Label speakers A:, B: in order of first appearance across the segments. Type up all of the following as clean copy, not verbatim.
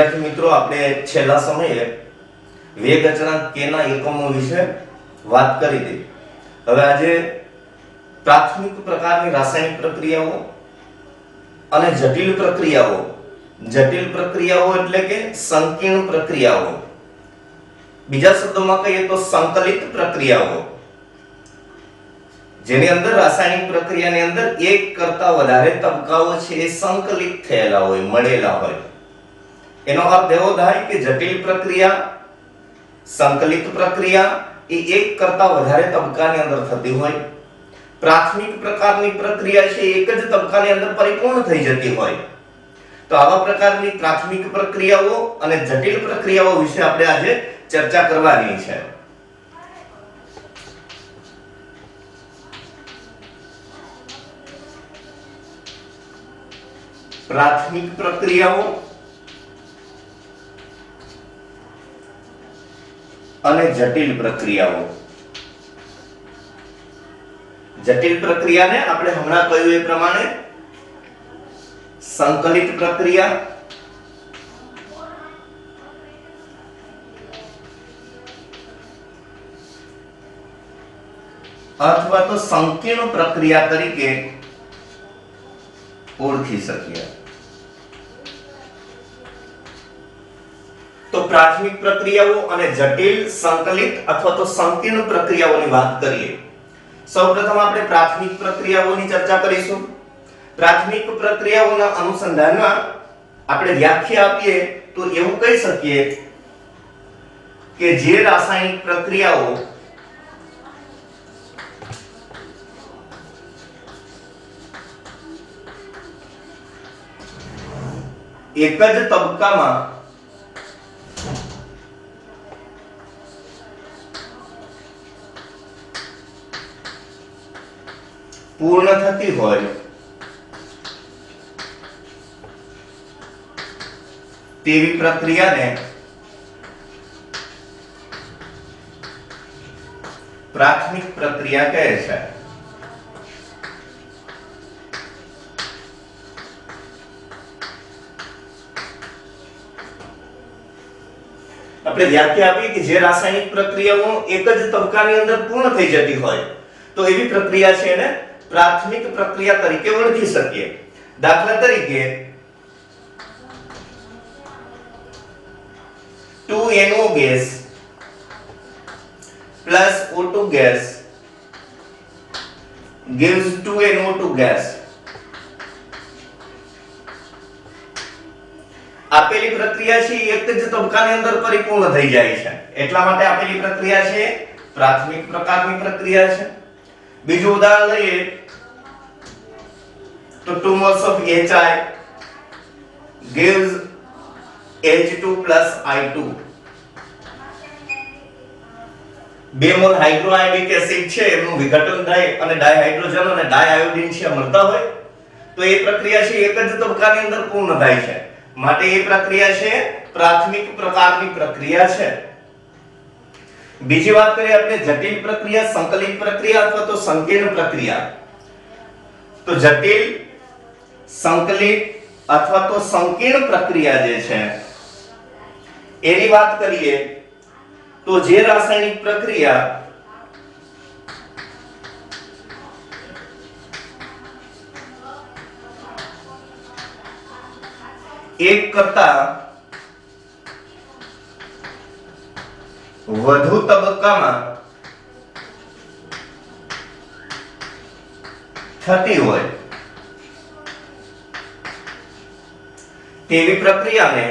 A: વિદ્યાર્થી મિત્રો, આપણે છેલ્લા સમયે વેગ અચળાંક k ના એકમો વિશે વાત કરી હતી. હવે આજે પ્રાથમિક પ્રકારની રાસાયણિક પ્રક્રિયાઓ અને જટિલ પ્રક્રિયાઓ એટલે કે સંકીર્ણ પ્રક્રિયાઓ, બીજા શબ્દોમાં કહીએ તો સંકલિત પ્રક્રિયાઓ, જેની અંદર રાસાયણિક પ્રક્રિયાની અંદર એક કરતા વધારે તબક્કાઓ છે એ સંકલિત થયેલા હોય, મળેલા હોય. એનો અર્થ એવો થાય કે જટિલ પ્રક્રિયા, સંકલિત પ્રક્રિયા એ એક કરતા વધારે તબક્કાની અંદર થતી હોય. પ્રાથમિક પ્રકારની પ્રક્રિયા છે એક જ તબક્કાની અંદર પરિપૂર્ણ થઈ જતી હોય. તો આવા પ્રકારની પ્રાથમિક પ્રક્રિયાઓ અને જટિલ પ્રક્રિયાઓ વિશે આપણે આજે ચર્ચા કરવાની છે. પ્રાથમિક પ્રક્રિયાઓ અને જટિલ પ્રક્રિયાઓ. જટિલ પ્રક્રિયાને આપણે હમણાં કહ્યું એ પ્રમાણે સંકલિત પ્રક્રિયા અથવા તો સંકીર્ણ પ્રક્રિયા તરીકે ઓળખી શકીએ. તો પ્રાથમિક પ્રક્રિયાઓ અને જટિલ, સંકલિત અથવા તો સંકીર્ણ પ્રક્રિયાઓની વાત કરીએ. સૌપ્રથમ આપણે પ્રાથમિક પ્રક્રિયાઓની ચર્ચા કરીશું. પ્રાથમિક પ્રક્રિયાઓના અનુસંધાનમાં આપણે વ્યાખ્યા આપીએ તો એવું કહી શકીએ કે જે રાસાયણિક પ્રક્રિયાઓ એક જ તબક્કામાં પૂર્ણ થતી હોય તેવી પ્રક્રિયાને પ્રાથમિક પ્રક્રિયા કહે છે. આપણે વ્યાખ્યા આપી કે જે રાસાયણિક પ્રક્રિયાઓ એક જ તબક્કાની અંદર પૂર્ણ થઈ જતી હોય તો એવી પ્રક્રિયા છે એને પ્રાથમિક પ્રક્રિયા તરીકે ઓળખી શકીએ. દાખલા તરીકે 2NO gas plus O2 gas gives 2NO2 gas. આપેલી પ્રક્રિયા છે એક જ તબક્કાની અંદર પરિપૂર્ણ થઈ જાય છે, એટલા માટે આપેલી પ્રક્રિયા છે પ્રાથમિક પ્રકારની પ્રક્રિયા છે. બીજું ઉદાહરણ લઈએ તો 2 moles of HI gives H2 plus I2. 2 mole hydroiodic acid છે એનું વિઘટન થાય અને ડાયહાઇડ્રોજન અને ડાયઆયોડિન છે મળતા હોય તો એ પ્રક્રિયા છે એક જ તબક્કાની અંદર પૂર્ણ થાય છે, માટે એ પ્રક્રિયા છે પ્રાથમિક પ્રકારની પ્રક્રિયા છે. બીજી વાત કરીએ આપણે જટિલ પ્રક્રિયા, સંકલિત પ્રક્રિયા અથવા તો સંકીર્ણ પ્રક્રિયા. તો જટિલ, સંકલિત અથવા તો સંકીર્ણ પ્રક્રિયા જે છે એની વાત કરીએ તો જે રાસાયણિક પ્રક્રિયા એક કરતા વધુ તબક્કામાં થતી હોય તેવી પ્રક્રિયાને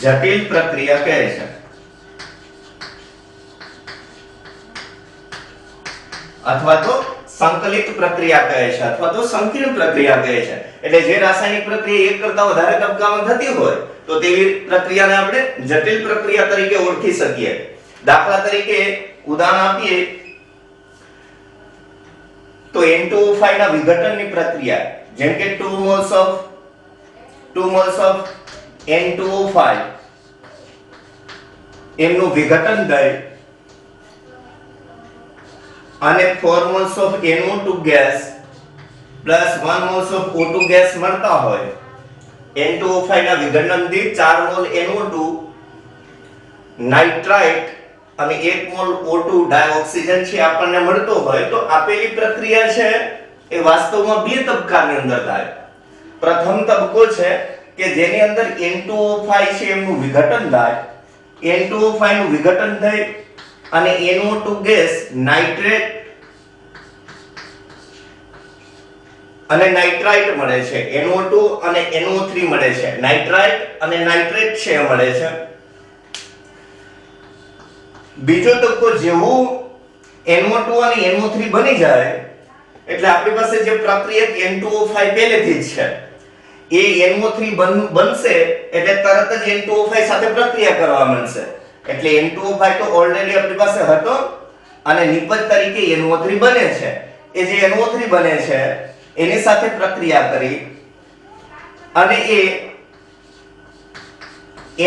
A: જટિલ પ્રક્રિયા કહે છે. અથવા તો સંકલિત પ્રક્રિયા કહે છે અથવા તો સંકીર્ણ પ્રક્રિયા કહે છે. એટલે જે રાસાયણિક પ્રક્રિયા એક કરતા વધારે તબક્કામાં થતી હોય તો તેવી પ્રક્રિયાને આપણે જટિલ પ્રક્રિયા તરીકે ઓળખી શકીએ. દાખલા તરીકે ઉદાહરણ આપીએ તો N2O5 ના વિઘટનની પ્રક્રિયા, જેમ કે 2 moles of N2O5 એમનું વિઘટન થાય અને 4 moles of NO2 gas plus 1 moles of O2 gas મળતા હોય, N2O5 ના વિઘટન દીઠ 4 મોલ NO2 નાઇટ્રાઇટ અને 1 મોલ O2 ડાયોક્સિજન છે આપણને મળતો હોય, તો આપેલી પ્રક્રિયા છે એ વાસ્તવમાં બે તબક્કાની અંદર થાય. પ્રથમ તબક્કો છે કે જેની અંદર N2O5 છે એનું વિઘટન થાય, N2O5 નું વિઘટન થાય અને NO2 ગેસ નાઇટ્રેટ અને નાઇટ્રાઇટ મળે છે, NO2 અને NO3 મળે છે, નાઇટ્રાઇટ અને નાઇટ્રેટ છે મળે છે. બીજો તબક્કો જેવું NO2 અને NO3 બની જાય એટલે આપણી પાસે જે પ્રક્રિયક N2O5 પહેલેથી જ છે એ NO3 બનશે એટલે તરત જ N2O5 સાથે પ્રક્રિયા કરવા માંડશે, એટલે N2O5 તો ઓલરેડી આપણી પાસે હતો અને નિપજ તરીકે NO3 બને છે. એ જે NO3 બને છે એની સાથે પ્રક્રિયા કરી અને એ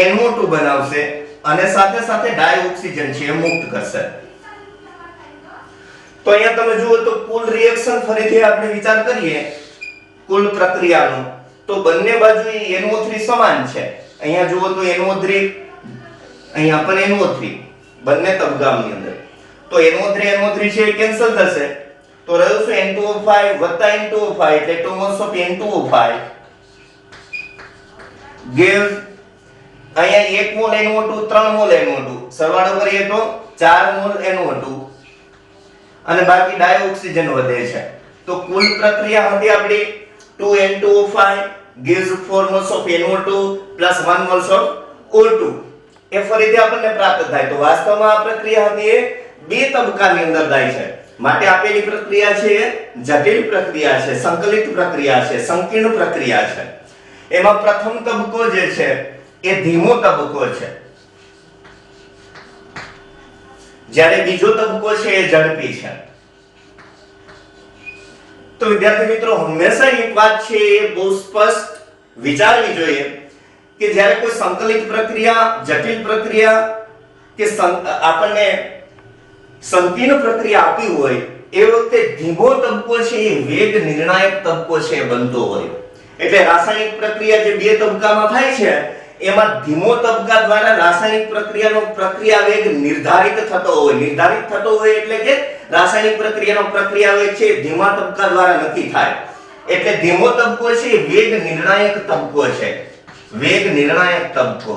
A: NO2 બનાવશે અને સાથે સાથે ડાયોક્સિજન છે એ મુક્ત કરશે. તો અહીંયા તમે જુઓ તો કુલ રિએક્શન ફરીથી આપણે વિચાર કરીએ કુલ પ્રક્રિયાનો, તો બંને બાજુ NO3 સમાન છે. અહીંયા જુઓ તો NO3, અહીંયા પણ NO3 બંને તબક્કાની અંદર, તો NO3 છે એ કેન્સલ થશે, તો રહ્યું છે N2O5 વત્તા N2O5 એટલે 2 moles of N2O5 gives અહીંયા 1 મોલ NO2 3 મોલ NO2 સરવાળો કરીએ તો 4 મોલ NO2 અને બાકી ડાયોક્સિજન વધે છે. તો કુલ પ્રક્રિયા હતી આપણી 2N2O5 gives 4 moles of NO2 plus 1 moles of O2 એ ફરીથી આપણને પ્રાપ્ત થાય. તો વાસ્તવમાં આ પ્રક્રિયા હતી એ બે તબક્કાની અંદર થાય છે. માટે આપેલી પ્રક્રિયા છે જટિલ પ્રક્રિયા છે, સંકલિત પ્રક્રિયા છે, સંકીર્ણ પ્રક્રિયા છે. એમાં પ્રથમ તબક્કો જે છે એ ધીમો તબક્કો છે, જ્યારે બીજો તબક્કો છે એ ઝડપી છે. તો વિદ્યાર્થી મિત્રો હંમેશા એક વાત છે એ બહુ સ્પષ્ટ વિચારવી જોઈએ કે જ્યારે કોઈ સંકલિત પ્રક્રિયા, જટિલ પ્રક્રિયા કે આપણને સંકીર્ણ પ્રક્રિયા આપી હોય એ વખતે ધીમો તબક્કો છે એ વેગ નિર્ણાયક તબક્કો છે એ બનતો હોય. એટલે રાસાયણિક પ્રક્રિયા જે બે તબક્કામાં થાય છે એમાં ધીમો તબક્કા દ્વારા રાસાયણિક પ્રક્રિયાનો પ્રક્રિયા વેગ નિર્ધારિત થતો હોય એટલે કે રાસાયણિક પ્રક્રિયાનો પ્રક્રિયા વેગ છે ધીમા તબક્કા દ્વારા નક્કી થાય. એટલે ધીમો તબક્કો છે એ વેગ નિર્ણાયક તબક્કો છે, વેગ નિર્ણાયક તબક્કો.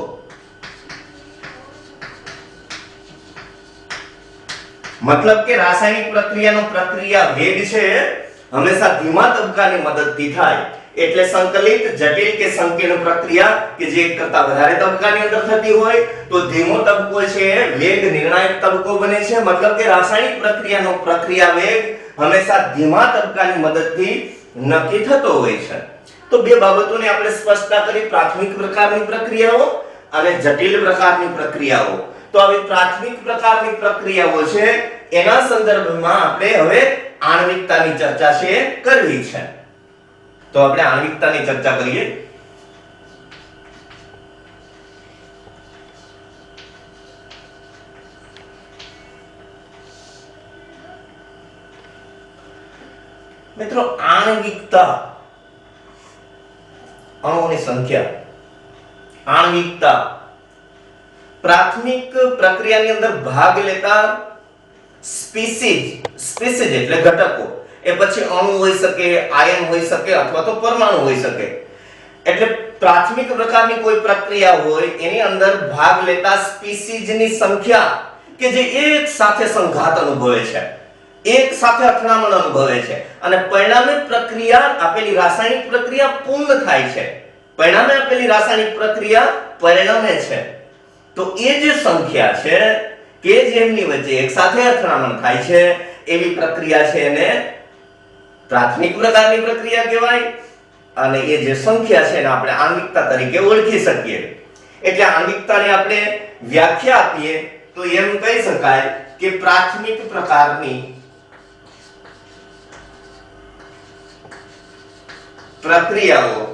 A: મતલબ કે રાસાયણિક પ્રક્રિયાનો પ્રક્રિયા વેગ છે હંમેશા ધીમા તબક્કાની મદદથી થાય. એટલે સંકલિત, જટિલ કે સંકીર્ણ પ્રક્રિયા કે જે એક કરતા વધારે તબક્કાની અંદર થતી હોય તો ધીમો તબક્કો છે વેગ નિર્ણાયક તબક્કો બને છે. મતલબ કે રાસાયણિક પ્રક્રિયાનો પ્રક્રિયા વેગ હંમેશા ધીમા તબક્કાની મદદથી નક્કી થતો હોય છે. તો બે બાબતોને આપણે સ્પષ્ટતા કરી, પ્રાથમિક પ્રકારની પ્રક્રિયાઓ અને જટિલ પ્રકારની પ્રક્રિયાઓ. તો આવી પ્રાથમિક પ્રકારની પ્રક્રિયાઓ છે એના સંદર્ભમાં આપણે હવે આણ્વિકતાની ચર્ચા છે કરવી છે. તો આપણે આણ્વિકતાની ચર્ચા કરીએ. મિત્રો આણ્વિકતા, અણુઓની સંખ્યા, આણ્વિકતા પ્રાથમિક પ્રક્રિયાની અંદર ભાગ લેતા સ્પીસીઝ એટલે ઘટકો, એ પછી અણુ હોઈ શકે, આયન હોઈ શકે અથવા તો પરમાણુ હોઈ શકે. એટલે પ્રાથમિક પ્રકારની કોઈ પ્રક્રિયા હોય એની અંદર ભાગ લેતા સ્પીસીઝની સંખ્યા કે જે એક સાથે સંઘાત અનુભવે છે, એક સાથે અથડામણ અનુભવે છે અને પરિણામે પ્રક્રિયા, આપેલી રાસાયણિક પ્રક્રિયા પૂર્ણ થાય છે, પરિણામે આપેલી રાસાયણિક પ્રક્રિયા પરિણમે છે. તો એ જે સંખ્યા છે કે જેમની વચ્ચે એક સાથે અથડામણ થાય છે એવી પ્રક્રિયા છે એને પ્રાથમિક પ્રકારની પ્રક્રિયા કહેવાય. અને એ જે સંખ્યા છે એને આપણે આણ્વિકતા તરીકે ઓળખી શકીએ. એટલે આણ્વિકતાને આપણે વ્યાખ્યા આપીએ તો એમ કહી શકાય કે પ્રાથમિક પ્રકારની પ્રક્રિયાઓ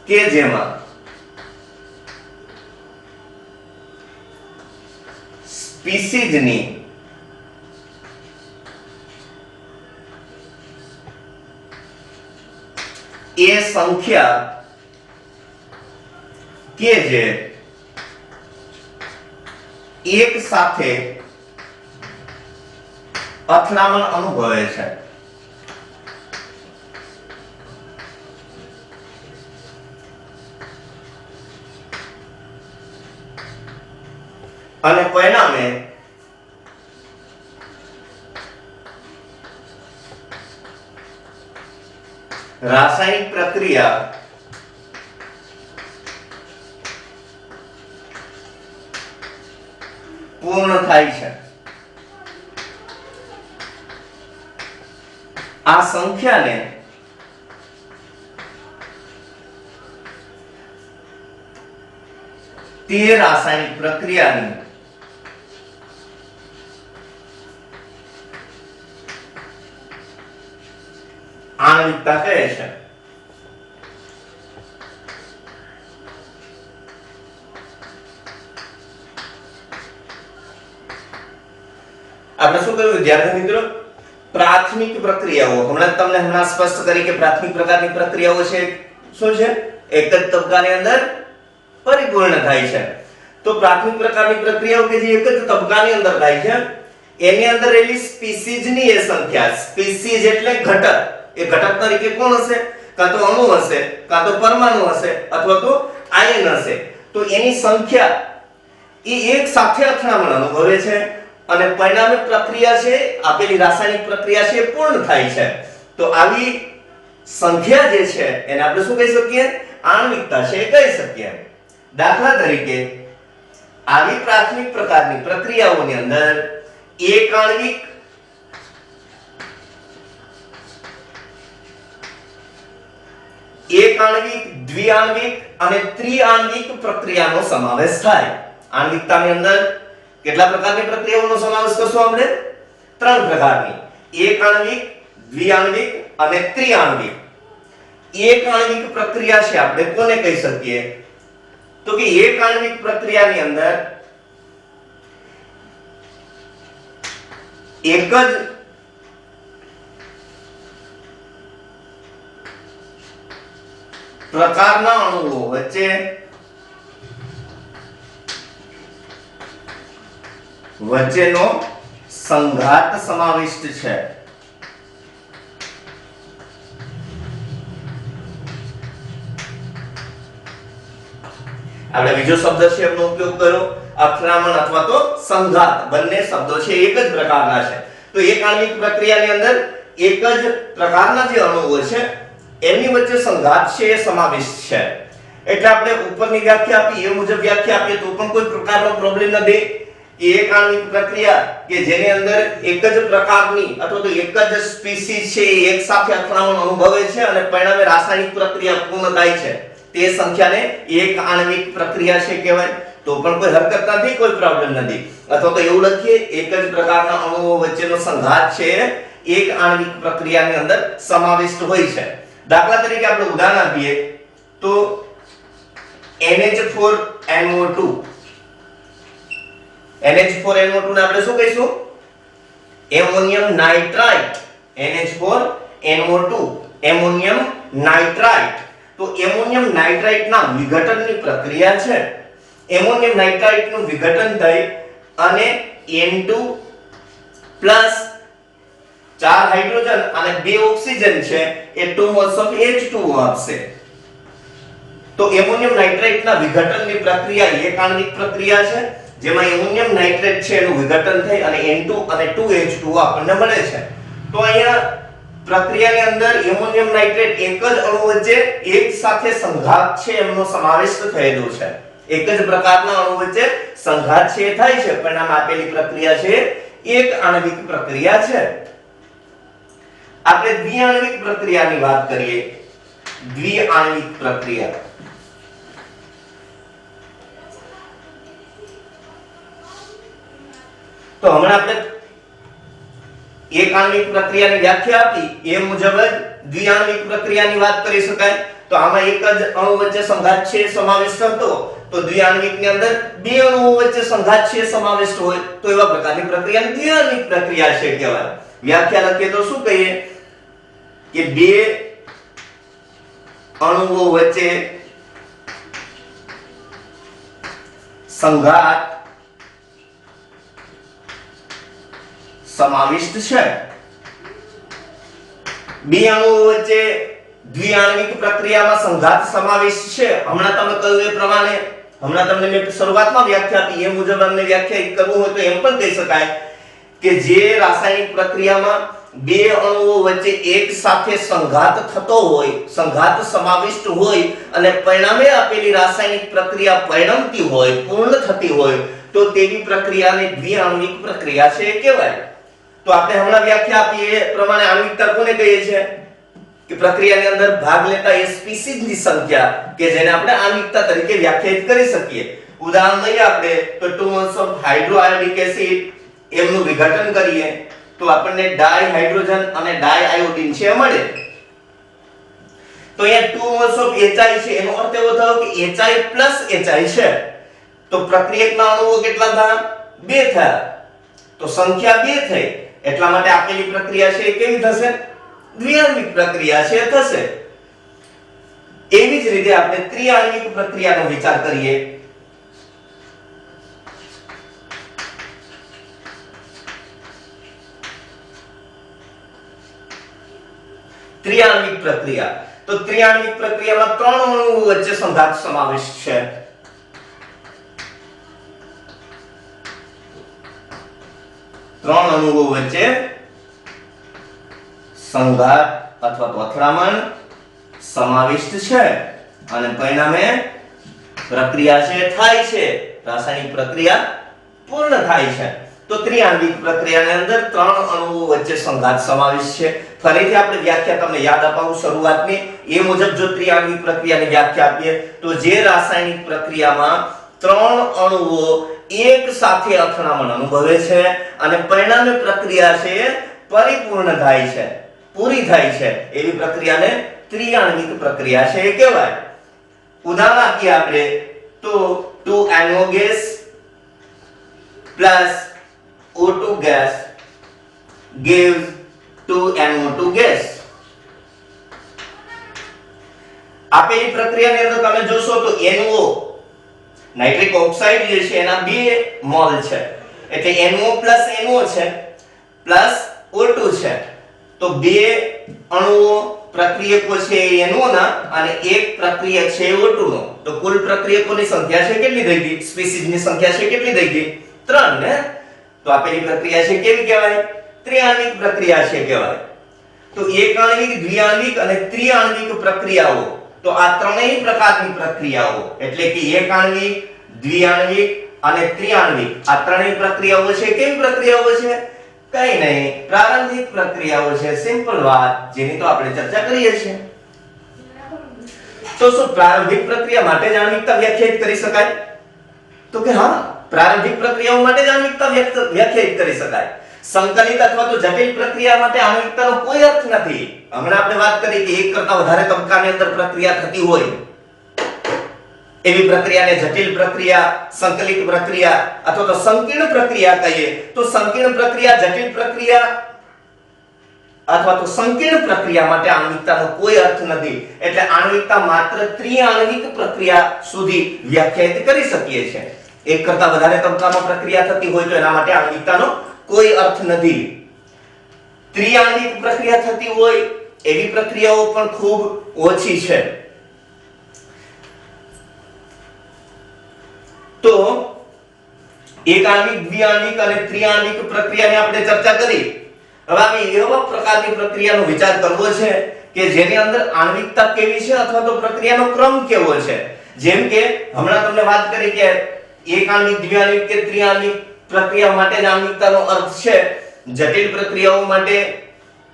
A: કે જેમાં સ્પીસીઝની એ સંખ્યા કે જે એક સાથે અથડામણ અનુભવે છે અને પરિણામે રાસાયણિક પ્રક્રિયા પૂર્ણ થાય છે. આ સંખ્યાને તે રાસાયણિક પ્રક્રિયાની આણ્વિકતા કહે છે. આપણે શું કહ્યું વિદ્યાર્થી મિત્રો? પ્રાથમિક પ્રક્રિયાઓ હમણાં સ્પષ્ટ કરી કે પ્રાથમિક પ્રકારની પ્રક્રિયાઓ છે શું છે? એક જ તબક્કાની અંદર પરિપૂર્ણ થાય છે. તો પ્રાથમિક પ્રકારની પ્રક્રિયાઓ કે જે એક જ તબક્કાની અંદર થાય છે એની અંદર રહેલી સ્પીસીઝની એ સંખ્યા, સ્પીસીઝ એટલે ઘટક, એ ઘટક તરીકે કોણ હશે? કાં તો અણુ હશે, કાં તો પરમાણુ હશે, અથવા તો આયન હશે. તો એની સંખ્યા એ એક સાથે અથડામણ અનુભવે છે અને પરિણામે પ્રક્રિયા છે, આપેલી રાસાયણિક પ્રક્રિયા છે પૂર્ણ થાય છે. તો આવી સંખ્યા જે છે એને આપણે શું કહી શકીએ? આણ્વિકતા છે કહી શકીએ. દાખલા તરીકે આવી પ્રાથમિક પ્રકારની પ્રક્રિયાઓની અંદર એક આણ્વિક, દ્વિઆણ્વિક અને ત્રિઆણ્વિક પ્રક્રિયાનો સમાવેશ થાય. આણ્વિકતાની અંદર કેટલા પ્રકારની પ્રક્રિયાઓનો સમાવેશ કરશું આપણે? 3 પ્રકારની: એક આણ્વિક, દ્વિઆણ્વિક અને ત્રિઆણ્વિક. એક આણ્વિક પ્રક્રિયા છે આપણે કોને કહી શકીએ? તો કે એક આણ્વિક પ્રક્રિયાની અંદર એક જ પ્રકારના અણુઓ વચ્ચેનો સંઘાત સમાવિષ્ટ છે. આપણે બીજો શબ્દ છે એનો ઉપયોગ કર્યો, અથડામણ અથવા તો સંઘાત. બંને શબ્દો છે એક જ પ્રકારના છે. તો એક આણ્વિક પ્રક્રિયાની અંદર એક જ પ્રકારના જે અણુઓ છે એમની વચ્ચે સંઘાત છે એ સમાવિષ્ટ છે. એટલે આપણે ઉપરની વ્યાખ્યા આપી એ મુજબ વ્યાખ્યા આપીએ તો પણ કોઈ પ્રકારનો પ્રોબ્લેમ નથી. એક આણ્વિક પ્રક્રિયા કે જેની અંદર એક જ પ્રકારની અથવા તો એક જ સ્પીસીઝ છે એ એક સાથે અથડામણ અનુભવે છે અને પરિણામે રાસાયણિક પ્રક્રિયા પૂર્ણ થાય છે, તે સંખ્યાને એક આણ્વિક પ્રક્રિયા છે કહેવાય. તો પણ કોઈ હરકત નથી, કોઈ પ્રોબ્લેમ નથી. અથવા તો એવું લખીએ એક જ પ્રકારના અણુઓ વચ્ચેનો સંઘાત છે એક આણ્વિક પ્રક્રિયાની અંદર સમાવિષ્ટ હોય છે. દાખલા તરીકે આપણે ઉદાહરણ આપીએ તો NH4NO2 NH4NO2 ને આપણે શું કહીશું? Ammonium nitrite. NH4NO2 ammonium nitrite. તો એમોનિયમ નાઇટ્રાઇટ ના વિઘટનની પ્રક્રિયા છે. એમોનિયમ નાઇટ્રાઇટ નું વિઘટન થઈ અને N2 પ્લસ 4 હાઇડ્રોજન અને 2 ઓક્સિજન છે એ 2 મોલ્સ ઓફ H2O આપશે. તો એમોનિયમ નાઇટ્રાઇટ ના વિઘટનની પ્રક્રિયા એક આણ્વિક પ્રક્રિયા છે જેમાં એમોનિયમ નાઇટ્રેટ છે એનું વિઘટન થઈ અને N2 અને 2H2O આપણને મળે છે. તો અહીંયા પ્રક્રિયાની અંદર એમોનિયમ નાઇટ્રેટ એક જ અણુ વચ્ચે એક સાથે સંઘાત છે એમનો સમાવેશ થયેલો છે. એક જ પ્રકારના અણુ વચ્ચે સંઘાત છે થાય છે, પરિણામે આપેલી પ્રક્રિયા છે એક આણ્વિક પ્રક્રિયા છે. આપણે દ્વિઆણ્વિક પ્રક્રિયાની વાત કરીએ. દ્વિઆણ્વિક પ્રક્રિયા તો હમણાં આપણે એક આણ્વિક પ્રક્રિયાની વ્યાખ્યા આપી એ મુજબ જ દ્વિઆણ્વિક પ્રક્રિયાની વાત કરી શકાય. તો આમાં એક જ અણુ વચ્ચે સંઘાત છે સમાવિષ્ટ હતો, તો દ્વિઆણ્વિકની અંદર બે અણુઓ વચ્ચે સંઘાત છે સમાવિષ્ટ હોય તો એવા પ્રકારની પ્રક્રિયાને દ્વિઆણ્વિક પ્રક્રિયા છે કહેવાય. વ્યાખ્યા લખીએ તો શું કહીએ કે બે અણુઓ વચ્ચે સંઘાત સમાવિષ્ટ છે। બે અણુઓ વચ્ચે દ્વિઆણ્વિક પ્રક્રિયામાં સંઘાત સમાવિષ્ટ છે। હમણાં તમે કહ્યું એ પ્રમાણે, હમણાં તમને મેં શરૂઆતમાં વ્યાખ્યા આપી એ મુજબ અમને વ્યાખ્યાયિત કરવું હોય તો એમ પણ કહી શકાય કે જે રાસાયણિક પ્રક્રિયામાં બે અણુઓ વચ્ચે એક સાથે સંઘાત થતો હોય, સંઘાત સમાવિષ્ટ હોય અને પરિણામે આપેલી રાસાયણિક પ્રક્રિયા પરિણમતી હોય, પૂર્ણ થતી હોય તો તેવી પ્રક્રિયાને દ્વિઆણ્વિક પ્રક્રિયા છે કહેવાય। તો આપણે હમણાં વ્યાખ્યા આપી એ પ્રમાણે આણ્વિકતા કોને કહીએ છીએ કે પ્રક્રિયાની અંદર ભાગ લેતા એ સ્પીસીઝની સંખ્યા કે જેને આપણે આણ્વિકતા તરીકે વ્યાખ્યાયિત કરી શકીએ। ઉદાહરણ લઈએ આપણે તો 2 મોલ્સ ઓફ હાઇડ્રોઆયોડિક એસિડ એમનું વિઘટન કરીએ તો આપણને ડાયહાઇડ્રોજન અને ડાયઆયોડિન છે મળે। તો અહીંયા 2 મોલ્સ ઓફ HI છે એનો અર્થ એવો થયો કે HI પ્લસ HI છે તો પ્રક્રિયકના અણુઓ કેટલા થયા? 2 થયા તો સંખ્યા 2 થઈ એટલા માટે આપેલી પ્રક્રિયા છે એ કેવી થશે? દ્વિઆણ્વિક પ્રક્રિયા છે થશે। એવી જ રીતે આપણે ત્રિઆણ્વિક પ્રક્રિયાનો વિચાર કરીએ। ત્રિઆણ્વિક પ્રક્રિયા તો ત્રિઆણ્વિક પ્રક્રિયામાં 3 અણુઓ વચ્ચે સંઘાત સમાવિષ્ટ છે। ત્રણ અણુઓ વચ્ચે સંઘાત અથવા તો અથડામણ સમાવિષ્ટ છે અને પરિણામે પ્રક્રિયા છે થાય છે, રાસાયણિક પ્રક્રિયા પૂર્ણ થાય છે। તો ત્રિઆણ્વિક પ્રક્રિયાની અંદર 3 અણુઓ વચ્ચે સંઘાત સમાવિષ્ટ છે। ફરીથી આપણે વ્યાખ્યા તમને યાદ અપાવું શરૂઆતની એ મુજબ જો ત્રિઆણ્વિક પ્રક્રિયાની વ્યાખ્યા આપીએ તો જે રાસાયણિક પ્રક્રિયામાં 3 અણુઓ એક સાથે અથડામણ અનુભવે છે અને પરિણામે પ્રક્રિયા છે પરિપૂર્ણ થાય છે, પૂરી થાય છે એવી પ્રક્રિયાને ત્રિઆણ્વિક પ્રક્રિયા છે કહેવાય। ઉદાહરણ આપીએ આપણે તો 2NO gas plus O2 gas gives 2NO2 gas। આપેલી પ્રક્રિયાની અંદર તમે જોશો તો NO નાઇટ્રિક ઓક્સાઇડ જે છે એના 2 મોલ છે એટલે NO plus NO છે plus O2 છે તો 2 અણુઓ પ્રક્રિયકો છે NO ના અને એક પ્રક્રિયક છે O2 નો તો કુલ પ્રક્રિયકોની સંખ્યા છે કેટલી થઈ ગઈ? સ્પીસીઝની સંખ્યા છે કેટલી થઈ ગઈ? 3 ને તો આપેલી પ્રક્રિયા છે કેવી કહેવાય? ત્રિઆણ્વિક પ્રક્રિયા છે કહેવાય। તો એકાણ્વિક, દ્વિઆણ્વિક અને ત્રિઆણ્વિક પ્રક્રિયાઓ તો આ ત્રણેય પ્રકારની પ્રક્રિયાઓ એટલે કે એકાણ્વિક, દ્વિઆણ્વિક અને ત્રિઆણ્વિક આ ત્રણેય પ્રક્રિયાઓ છે કેવી પ્રક્રિયાઓ છે? કઈ નહીં, પ્રારંભિક પ્રક્રિયાઓ છે, સિમ્પલ વાત જેની તો આપણે ચર્ચા કરીએ છીએ। તો શું પ્રારંભિક પ્રક્રિયા માટે જ આણ્વિકતા વ્યાખ્યાયિત કરી શકાય? તો કે હા, પ્રારંભિક પ્રક્રિયાઓ માટે જ આણ્વિકતા વ્યાખ્યાયિત કરી શકાય। સંકલિત અથવા તો જટિલ પ્રક્રિયા માટે આણ્વિકતાનો કોઈ અર્થ નથી। હમણાં આપણે વાત કરી કે એક કરતા વધારે તબક્કાની અંદર પ્રક્રિયા થતી હોય એવી પ્રક્રિયાને જટિલ પ્રક્રિયા, સંકલિત પ્રક્રિયા અથવા તો સંકીર્ણ પ્રક્રિયા કહીએ। તો સંકીર્ણ પ્રક્રિયા, જટિલ પ્રક્રિયા અથવા તો સંકીર્ણ પ્રક્રિયા માટે આણ્વિકતાનો કોઈ અર્થ નથી એટલે આણ્વિકતા માત્ર ત્રિઆણ્વિક પ્રક્રિયા સુધી વ્યાખ્યાયિત કરી શકીએ છીએ। એક કરતા વધારે તબક્કામાં પ્રક્રિયા થતી હોય તો એના માટે આણ્વિકતાનો કોઈ અર્થ નથી। ત્રિઆણ્વિક પ્રક્રિયા થતી હોય એવી પ્રક્રિયાઓ પણ ખૂબ ઓછી છે। તો એકાણ્વિક, દ્વિઆણ્વિક અને ત્રિઆણ્વિક પ્રક્રિયાની આપણે ચર્ચા કરી। હવે આપણે એવા પ્રકારની પ્રક્રિયાનો વિચાર કરવો છે કે જેની અંદર આણ્વિકતા કેવી છે અથવા તો પ્રક્રિયાનો ક્રમ કેવો છે। જેમ કે હમણાં તમને વાત કરી કે એકાણ્વિક, દ્વિઆણ્વિક કે ત્રિઆણ્વિક પ્રક્રિયા માટે જ આણ્વિકતાનો અર્થ છે। જટિલ પ્રક્રિયાઓ માટે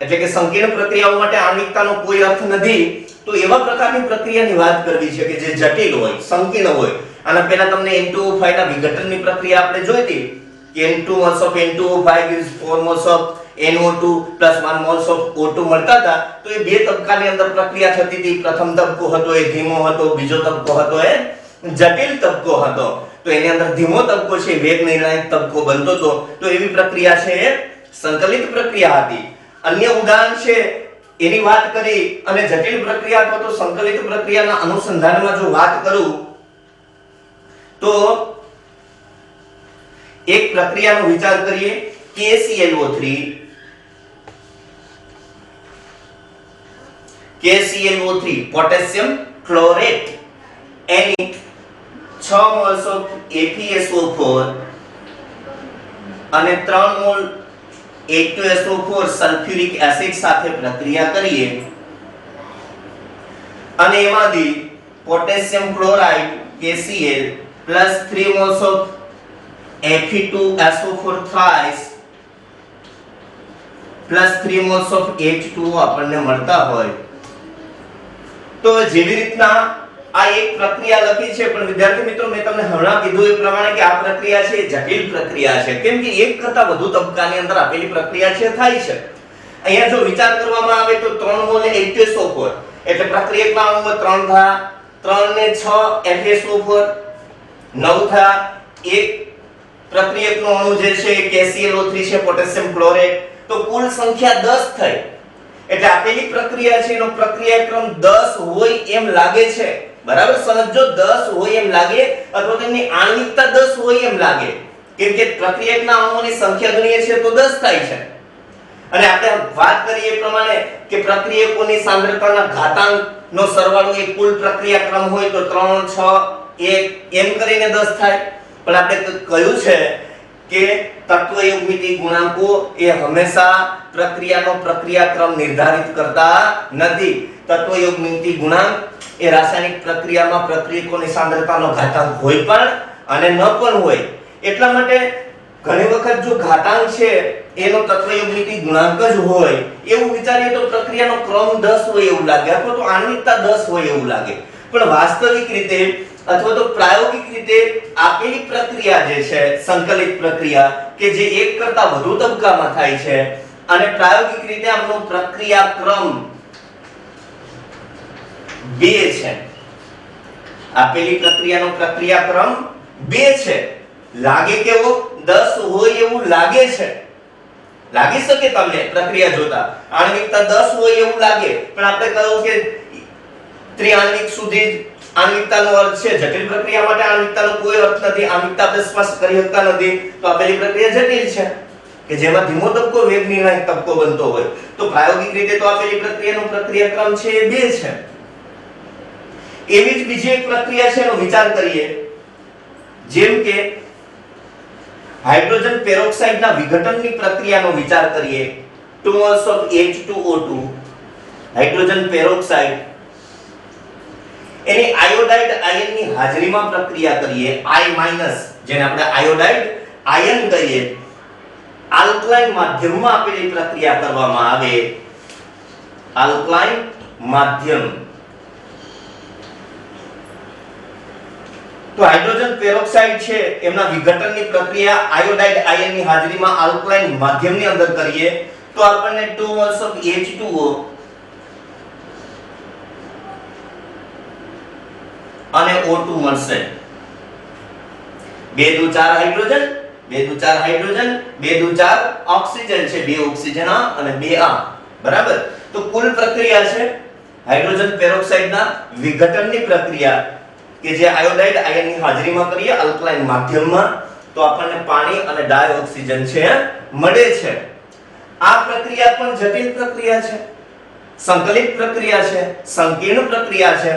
A: એટલે કે સંકીર્ણ પ્રક્રિયાઓ માટે આણ્વિકતાનો કોઈ અર્થ નથી। તો એવા પ્રકારની પ્રક્રિયાની વાત કરવી છે કે જે જટિલ હોય, સંકીર્ણ હોય। આના પહેલા તમને N2O5 ના વિઘટનની પ્રક્રિયા આપણે જોઈ હતી કે N2 moles of N2O5 gives 4 moles of NO2 plus 1 moles of O2 મળતા હતા। તો એ બે તબક્કાની અંદર પ્રક્રિયા થતી હતી। પ્રથમ તબક્કો હતો એ ધીમો હતો, બીજો તબક્કો હતો એ જટિલ તબક્કો હતો। તો એની અંદર ધીમો તબક્કો છે વેગ નિર્ણાયક તબક્કો બનતો હતો। તો એવી પ્રક્રિયા છે એ સંકલિત પ્રક્રિયા હતી। અન્ય ઉદાહરણ છે એની વાત કરી અને જટિલ પ્રક્રિયા અથવા તો સંકલિત પ્રક્રિયાના અનુસંધાનમાં જો વાત કરું તો એક પ્રક્રિયાનો વિચાર કરીએ KClO3 પોટેશિયમ ક્લોરેટ એની 6 મોલ્સ ઓફ FeSO4 અને 3 મોલ H2SO4 સલ્ફ્યુરિક એસિડ સાથે પ્રક્રિયા કરીએ અને એમાંથી potassium chloride KCl plus 3 moles of Fe2SO4 thrice plus 3 moles of H2O આપણને મળતા હોય તો જેવી રીતના આ એક પ્રક્રિયા લખી છે, પણ વિદ્યાર્થી મિત્રો મેં તમને હમણાં કીધું એ પ્રમાણે કે આ પ્રક્રિયા છે જટિલ પ્રક્રિયા છે, કેમ કે એક કરતા વધુ તબક્કાની અંદર આપેલી પ્રક્રિયા છે થાય છે. અહીંયા જો વિચાર કરવામાં આવે તો 3 મોલ H2SO4 એટલે પ્રક્રિયકના અણુઓ 3 થા 3 ને 6 FeSO4 9 થા એક પ્રક્રિયકનો અણુ જે છે KClO3 છે પોટેશિયમ ક્લોરેટ, તો કુલ સંખ્યા 10 થઈ. એટલે આપેલી પ્રક્રિયા છે એનો પ્રક્રિયા ક્રમ 10 હોય એમ લાગે છે, બરાબર. સમજો 10 હોય એમ લાગે અથવા તેની આણ્વિકતા 10 હોય એમ લાગે, કેમ કે પ્રક્રિયકના અણુઓની સંખ્યા ગણીએ છીએ તો 10 થાય છે. અને આપણે વાત કરીએ એ પ્રમાણે કે પ્રક્રિયકોની સાંદ્રતાના ઘાતાંકનો સરવાળો એ કુલ પ્રક્રિયા ક્રમ હોય તો 3 6 1 એમ કરીને 10 થાય. પણ આપણે કહ્યું છે કે તત્વયુગ્મિતિ ગુણાંકો એ હંમેશા પ્રક્રિયાનો પ્રક્રિયાક્રમ નિર્ધારિત કરતા નથી. તત્વયુગ્મિતિ ગુણાંક એ રાસાયણિક પ્રક્રિયામાં પ્રક્રિયકોની સાંદ્રતાનો ઘાતાંક હોય પણ અને ન પણ હોય. એટલા માટે ઘણી વખત જો ઘાતાંક છે એનો તત્વયુગ્મિતિ ગુણાંક જ હોય એવું વિચારીએ તો પ્રક્રિયાનો ક્રમ 10 હોય એવું લાગે અથવા તો આણ્વિકતા 10 હોય એવું લાગે. પણ વાસ્તવિક રીતે અથવા તો પ્રાયોગિક રીતે આપેલી પ્રક્રિયા જે છે સંકલિત પ્રક્રિયા કે જે એક કરતા વધુ તબક્કામાં થાય છે અને પ્રાયોગિક રીતે આમનો પ્રક્રિયાક્રમ 2 છે. આપેલી પ્રક્રિયાનો પ્રક્રિયાક્રમ 2 છે. લાગે કેવો 10 હોય એવું લાગે છે, લાગી શકે તમને પ્રક્રિયા જોતા આણ્વિકતા 10 હોય એવું લાગે, પણ આપણે કહ્યું કે ત્રિઆણ્વિક સુધી આણ્વિકતાનો અર્થ છે જટિલ પ્રક્રિયા માટે આણ્વિકતાનો કોઈ અર્થ નથી, આણ્વિકતા આપણે સ્પષ્ટ કરી શકતા નથી. તો આપેલી પ્રક્રિયા જટિલ છે કે જેમાં ધીમો તબક્કો વેગ નિર્ણાયક તબક્કો બનતો હોય, તો પ્રાયોગિક રીતે તો આપેલી પ્રક્રિયાનો પ્રક્રિયાક્રમ છે એ 2 છે. એવી જ બીજી એક પ્રક્રિયા છે એનો વિચાર કરીએ, જેમ કે હાઇડ્રોજન પેરોક્સાઇડના વિઘટનની પ્રક્રિયાનો વિચાર કરીએ. 2 moles of H2O2 hydrogen peroxide એની આયોડાઇડ આયનની હાજરીમાં પ્રક્રિયા કરીએ. I- જેને આપણે આયોડાઇડ આયન કહીએ, આલ્કલાઇન માધ્યમમાં આપેલી પ્રક્રિયા કરવામાં આવે. આલ્કલાઇન માધ્યમ તો હાઇડ્રોજન પેરોક્સાઇડ છે એમના વિઘટનની પ્રક્રિયા આયોડાઇડ આયનની હાજરીમાં આલ્કલાઇન માધ્યમની અંદર કરીએ તો આપણને 2 moles of H2O અને O2 મળશે. 2 દુ 4 હાઇડ્રોજન 2 દુ 4 હાઇડ્રોજન 2 દુ 4 ઓક્સિજન છે, 2 ઓક્સિજન આ અને 2 આ, બરાબર. તો કુલ પ્રક્રિયા છે હાઇડ્રોજન પેરોક્સાઇડના વિઘટનની પ્રક્રિયા કે જે આયોડાઇડ આયનની હાજરીમાં કરીએ આલ્કલાઇન માધ્યમમાં તો આપણને પાણી અને ડાયોક્સિજન છે મળે છે. આ પ્રક્રિયા પણ જટિલ પ્રક્રિયા છે, સંકલિત પ્રક્રિયા છે, સંકીર્ણ પ્રક્રિયા છે.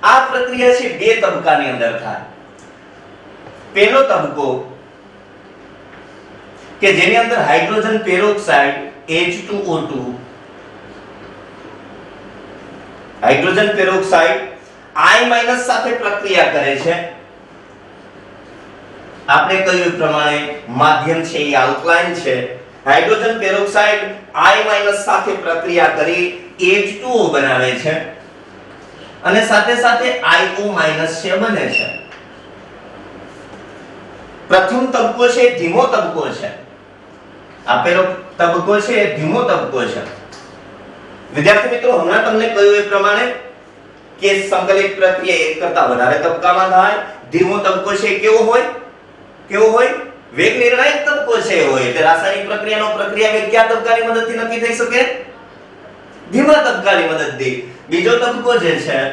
A: આ પ્રક્રિયા છે 2 તબક્કાની અંદર થાય. પહેલો તબક્કો કે જેની અંદર hydrogen peroxide H2O2 hydrogen peroxide I- સાથે પ્રક્રિયા કરે છે. આપણે કહ્યું પ્રમાણે માધ્યમ છે એ આલ્કલાઇન છે. હાઇડ્રોજન પેરોક્સાઇડ I- સાથે પ્રક્રિયા કરી H2O બનાવે છે અને સાથે સાથે IO- છે બને છે. પ્રથમ તબક્કો છે ધીમો તબક્કો છે. આપેલો તબક્કો છે એ ધીમો તબક્કો છે. વિદ્યાર્થી મિત્રો હમણાં તમને કહ્યું એ પ્રમાણે કે સંકલિત પ્રક્રિયા એક કરતા વધારે તબક્કામાં થાય. ધીમો તબક્કો છે કેવો હોય વેગ નિર્ણાયક તબક્કો છે હોય. એટલે રાસાયણિક પ્રક્રિયાનો પ્રક્રિયા વેગ કયા તબક્કાની મદદથી નક્કી થઈ શકે? ધીમા તબક્કાની મદદથી. બીજો તબક્કો જે છે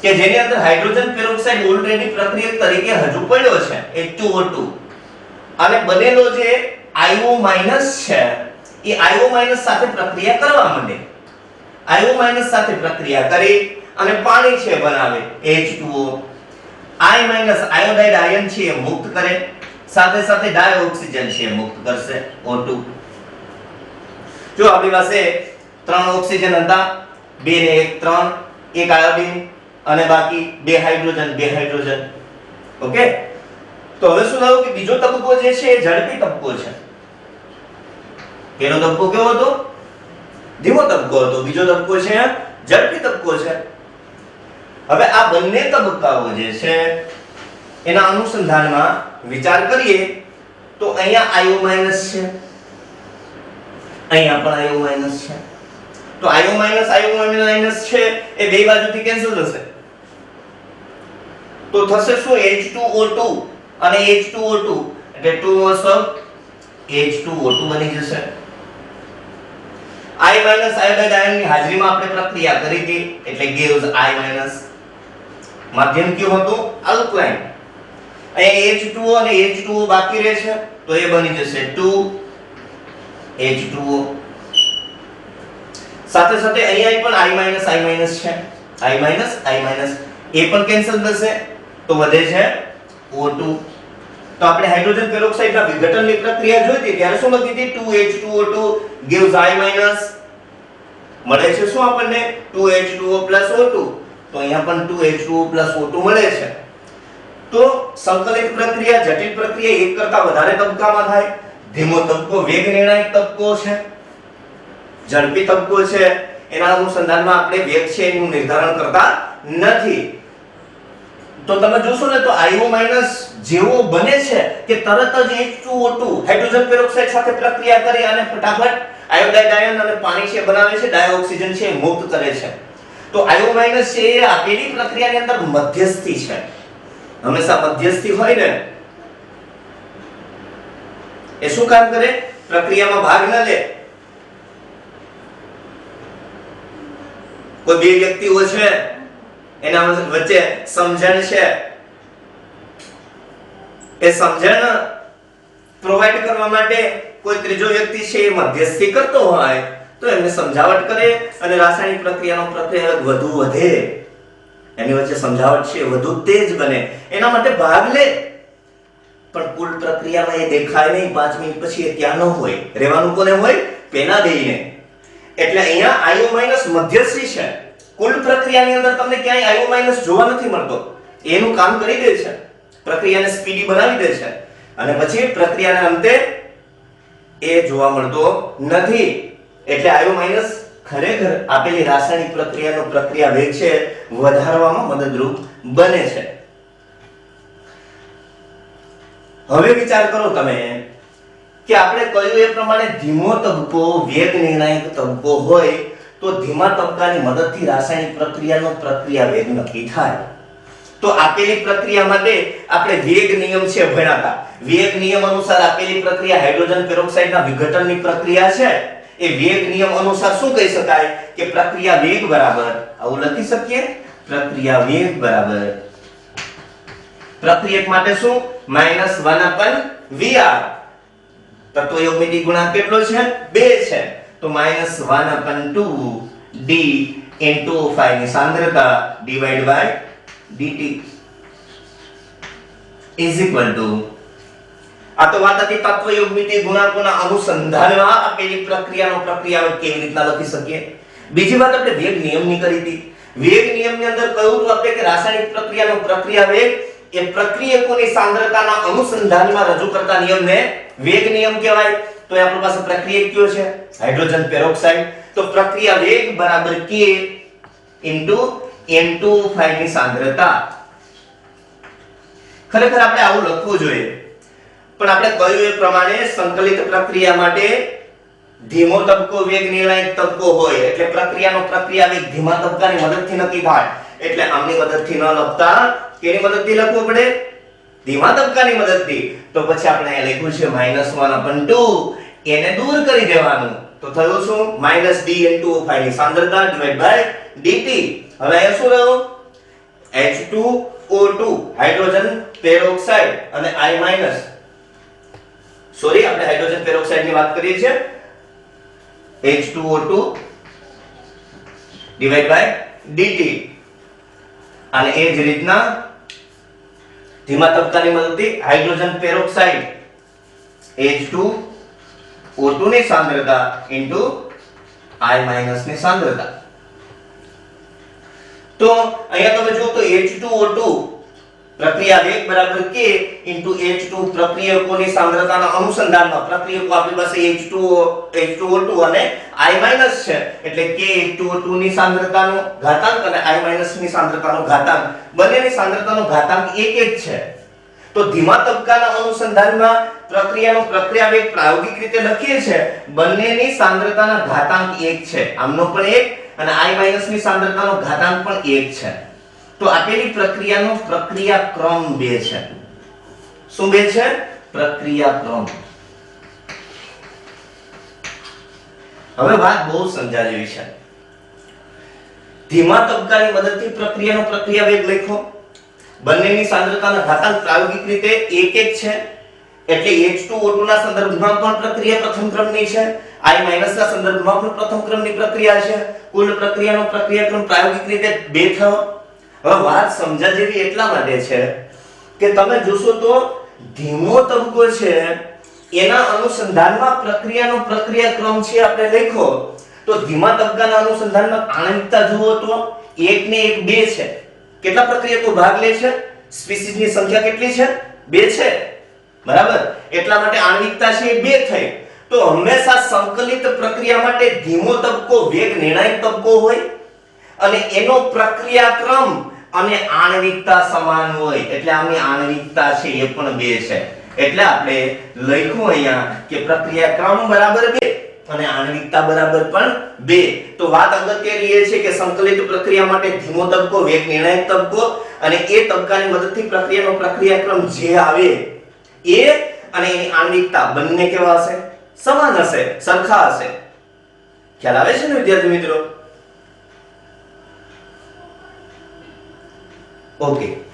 A: કે જેની અંદર હાઇડ્રોજન પેરોક્સાઇડ ઓલરેડી પ્રક્રિયક તરીકે હજુ પડ્યો છે H2O2 અને બનેલો જે IO- છે એ IO- સાથે પ્રક્રિયા કરવા માંડે. IO- સાથે પ્રક્રિયા કરી અને પાણી છે બનાવે H2O. I- આયોડાઇડ આયન છે એ મુક્ત કરે, સાથે સાથે ડાયોક્સિજન છે એ મુક્ત કરશે O2. જો આપણી પાસે 3 ઓક્સિજન હતા, 2 ને 1 3, 1 આયોડીન અને બાકી 2 હાઇડ્રોજન. ઓકે, તો હવે શું થયું કે બીજો તબક્કો જે છે એ ઝડપી તબક્કો છે. પહેલો તબક્કો કેવો હતો? ધીમો તબક્કો હતો. બીજો તબક્કો છે ઝડપી તબક્કો છે. હવે આ બંને તબક્કાઓ જે છે એના અનુસંધાનમાં વિચાર કરીએ તો અહીંયા IO- છે, અહીંયા પણ IO- છે. તો IO- છે એ બે બાજુથી કેન્સલ થશે. તો થશે શું? H2O2 અને H2O2 એટલે 2 મોલ્સ ઓફ H2O2 બની જશે. I- આયોડાઇડ આયનની હાજરીમાં આપણે પ્રક્રિયા કરી હતી એટલે gives I-. માધ્યમ કયું હતું? આલ્કલાઇન. અહીંયા H2O અને H2O બાકી રહે છે તો એ બની જશે 2H2O. સાથે સાથે અહીંયા પણ I- છે, I- એ પણ કેન્સલ થશે તો વધે છે O2. તો આપણે હાઇડ્રોજન પેરોક્સાઇડના વિઘટનની પ્રક્રિયા જોઈ હતી ત્યારે શું લખી હતી? 2H2O2 gives I-. મળે છે શું આપણને? 2H2O O2. તો અહીંયા પણ 2H2O O2 મળે છે. તો સંકલિત પ્રક્રિયા, જટિલ પ્રક્રિયા એક કરતા વધારે તબક્કામાં થાય. ધીમો તબક્કો વેગ નિર્ણાયક તબક્કો છે, ઝડપી તબક્કો છે. એના અનુસંધાનમાં આપણે વેગ છે એનું નિર્ધારણ કરતા નથી. તો તમે જોશો ને તો IO- જેવો બને છે કે તરત જ H2O2 હાઇડ્રોજન પેરોક્સાઇડ સાથે પ્રક્રિયા કરી અને ફટાફટ આયોડાઇડ આયન અને પાણી છે બનાવે છે, ડાયોક્સિજન છે મુક્ત કરે છે. તો IO- છે એ આપેલી પ્રક્રિયાની અંદર મધ્યસ્થી છે. હંમેશા મધ્યસ્થી હોય ને એ શું કામ કરે? પ્રક્રિયામાં ભાગ ન લે. કોઈ બે વ્યક્તિઓ છે એના વચ્ચે સમજણ છે, એ સમજણ પ્રોવાઈડ કરવા માટે કોઈ ત્રીજો વ્યક્તિ છે એ મધ્યસ્થી કરતો હોય તો એમને સમજાવટ કરે અને રાસાયણિક પ્રક્રિયાનો પ્રક્રિયા વધુ વધે, એની વચ્ચે સમજાવટ છે વધુ તેજ બને એના માટે ભાગ લે. પણ કુલ પ્રક્રિયામાં એ દેખાય નહીં. 5 મિનિટ પછી એ ત્યાં ન હોય. રહેવાનું કોને હોય? પેનાદેયને. એટલે અહીંયા IO- મધ્યસ્થી છે. કુલ પ્રક્રિયાની અંદર તમને ક્યાંય IO- જોવા નથી મળતો. એનું કામ કરી દે છે, પ્રક્રિયાને સ્પીડી બનાવી દે છે અને પછી પ્રક્રિયાના અંતે એ જોવા મળતો નથી. એટલે IO- ખરેખર આપેલી રાસાયણિક પ્રક્રિયાનો પ્રક્રિયા વેગ છે વધારવામાં મદદરૂપ બને છે. હવે વિચાર કરો તમે કે આપણે કહ્યું એ પ્રમાણે ધીમો તબક્કો વેગ નિર્ણાયક તબક્કો હોય તો ધીમા તબક્કાની મદદથી રાસાયણિક પ્રક્રિયાનો પ્રક્રિયા વેગ નક્કી થાય. તો આપેલી પ્રક્રિયા માટે આપણે વેગ નિયમ છે ભણ્યા હતા. વેગ નિયમ અનુસાર આપેલી પ્રક્રિયા હાઇડ્રોજન પેરોક્સાઇડના વિઘટનની પ્રક્રિયા છે. એ વેગ નિયમ અનુસાર શું કહી શકાય કે પ્રક્રિયા વેગ બરાબર આવું લખી શકીએ. પ્રક્રિયા વેગ બરાબર પ્રક્રિયક માટે શું? -1/Vr. તત્વયોગમિતિ ગુણાંક કેટલો છે? 2 છે. તો -1/2 d into 5 ની સાંદ્રતા divided by dt is equal to આ તો વાત હતી તત્વયોગમિતિ ગુણાંકોના અનુસંધાનમાં આપેલી પ્રક્રિયાનો પ્રક્રિયા કેવી રીતના લખી શકીએ. બીજી વાત આપણે વેગ નિયમની કરી હતી. વેગ નિયમની અંદર કહ્યું હતું આપણે કે રાસાયણિક પ્રક્રિયાનો પ્રક્રિયા વેગ એ પ્રક્રિયકોની સાંદ્રતાના અનુસંધાનમાં રજૂ કરતા નિયમને વેગ નિયમ કહેવાય. તો આપણી પાસે પ્રક્રિયક કયો છે? Hydrogen peroxide. તો પ્રક્રિયા વેગ બરાબર K N2O5 ની સાંદ્રતા. ખરેખર આપણે આવું લખવું જોઈએ પણ આપણે કહ્યું એ પ્રમાણે સંકલિત પ્રક્રિયા માટે ધીમો તબક્કો વેગ નિર્ણાયક તબક્કો હોય એટલે પ્રક્રિયાનો પ્રક્રિયા વેગ ધીમા તબક્કાની મદદથી નક્કી થાય. એટલે આમની મદદથી ન લખતા કેની મદદથી લખવું પડે? ધીમા તબક્કાની મદદથી. તો પછી આપણે અહીંયા લખ્યું છે -1/2 એને દૂર કરી દેવાનું. તો થયું શું -d N2O5 ની સાંદ્રતા ડિવાઇડ બાય dt. હવે અહીંયા શું રહ્યું H2O2 હાઇડ્રોજન પેરોક્સાઇડ અને I- સોરી આપણે હાઇડ્રોજન પેરોક્સાઇડ ની વાત કરીએ છીએ H2O2 ડિવાઇડ બાય dt. અને એ જ રીતના ધીમા તબક્કાની મદદથી હાઇડ્રોજન પેરોક્સાઇડ H2O2 ની સાંદ્રતા ઇન્ટુ I- ની સાંદ્રતા. તો અહીંયા તમે જુઓ તો H2O2 પ્રક્રિયા વેગ બરાબર K ઇન્ટુ H2 પ્રક્રિયકોની સાંદ્રતાના અનુસંધાનમાં પ્રક્રિયકો આપણી પાસે H2O2 અને I- છે એટલે K H2O2 ની સાંદ્રતાનો ઘાતાંક અને I- ની સાંદ્રતાનો ઘાતાંક બંનેની સાંદ્રતાનો ઘાતાંક 1 છે. તો ધીમા તબક્કાના અનુસંધાનમાં પ્રક્રિયાનો પ્રક્રિયા વેગ પ્રાયોગિક રીતે લખીએ છે બંનેની સાંદ્રતાના ઘાતાંક 1 છે. આમનો પણ 1 અને I- ની સાંદ્રતાનો ઘાતાંક પણ 1 છે. તો આપેલી પ્રક્રિયાનો પ્રક્રિયા ક્રમ 2 છે. શું 2 છે? પ્રક્રિયા ક્રમ. હવે વાત બહુ સમજા જેવી છે. ધીમા તબક્કાની મદદથી પ્રક્રિયાનો પ્રક્રિયા વેગ લખો. બંનેની સાંદ્રતાના ઘાતાંક પ્રાયોગિક રીતે 1 છે. એટલે H2O2 ના સંદર્ભમાં પણ પ્રક્રિયા પ્રથમ ક્રમની છે. I- ના સંદર્ભમાં પણ પ્રથમ ક્રમની પ્રક્રિયા છે. કુલ પ્રક્રિયાનો પ્રક્રિયા ક્રમ પ્રાયોગિક રીતે 2 થયો. હવે વાત સમજા જેવી એટલા માટે છે કે તમે જોશો તો ધીમો તબક્કો છે એના અનુસંધાનમાં પ્રક્રિયાનો પ્રક્રિયા ક્રમ છે આપણે લખ્યો તો ધીમા તબક્કાના અનુસંધાનમાં આણવિકતા જુઓ તો 1 ને 1 2 છે. કેટલા પ્રક્રિયકો ભાગ લે છે? સ્પીસીસની સંખ્યા કેટલી છે? 2 છે. બરાબર? એટલા માટે આણવિકતા છે એ 2 થઈ. તો હંમેશા સંકલિત પ્રક્રિયા માટે ધીમો તબક્કો વેગ નિર્ણાયક તબક્કો હોય અને એનો પ્રક્રિયા ક્રમ અને આણવિકતા સમાન હોય. એટલે આની આણવિકતા છે એ પણ 2 છે. એટલે આપણે લખ્યું અહીંયા કે પ્રક્રિયા ક્રમ બરાબર 2 અને આણવિકતા બરાબર પણ 2. તો વાત અગત્યની એ છે કે સંકલિત પ્રક્રિયા માટે ધીમો તબક્કો વેગ નિર્ણાયક તબક્કો અને એ તબક્કાની મદદથી પ્રક્રિયાનો પ્રક્રિયા ક્રમ જે આવે એ અને એની આણવિકતા બંને કેવા હશે? સમાન હશે, સરખા હશે. ખ્યાલ આવે છે ને વિદ્યાર્થી મિત્રો? ઓકે.